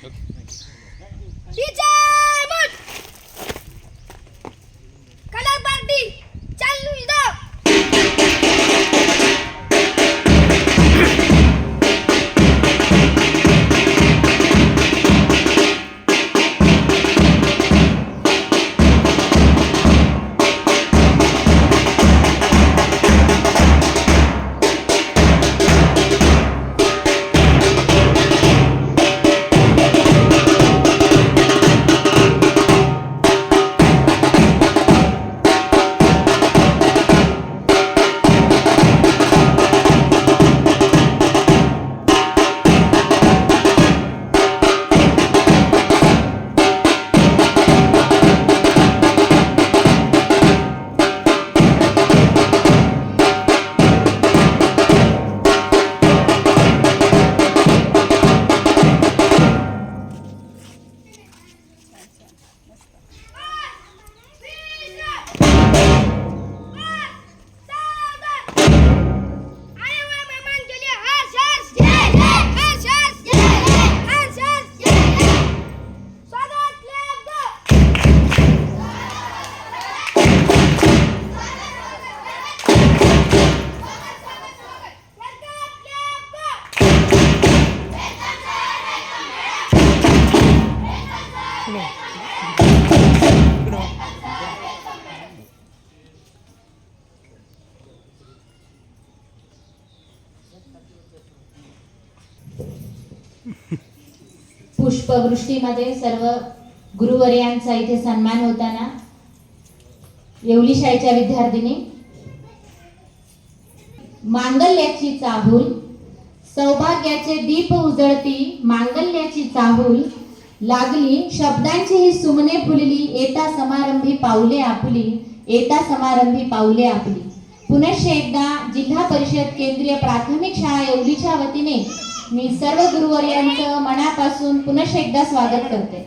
Colour party चालू इधर पुष्पवृष्टीमध्ये सर्व गुरुवर्यांचा इथे सन्मान होताना येवली शाळेच्या विद्यार्थिनी मांगल्याची चाहूल सौभाग्याचे दीप उजळती मांगल्याची चाहूल लागली शब्दांची ही सुमने फुलली येता समारंभी पाऊले आपली येता समारंभी पाऊले आपली। पुनश्च एकदा जिल्हा परिषद केंद्रीय प्राथमिक शाळा येवलीच्या वतीने मी सर्व गुरुवर्यांचं मनापासून पुनश्च एकदा स्वागत करते।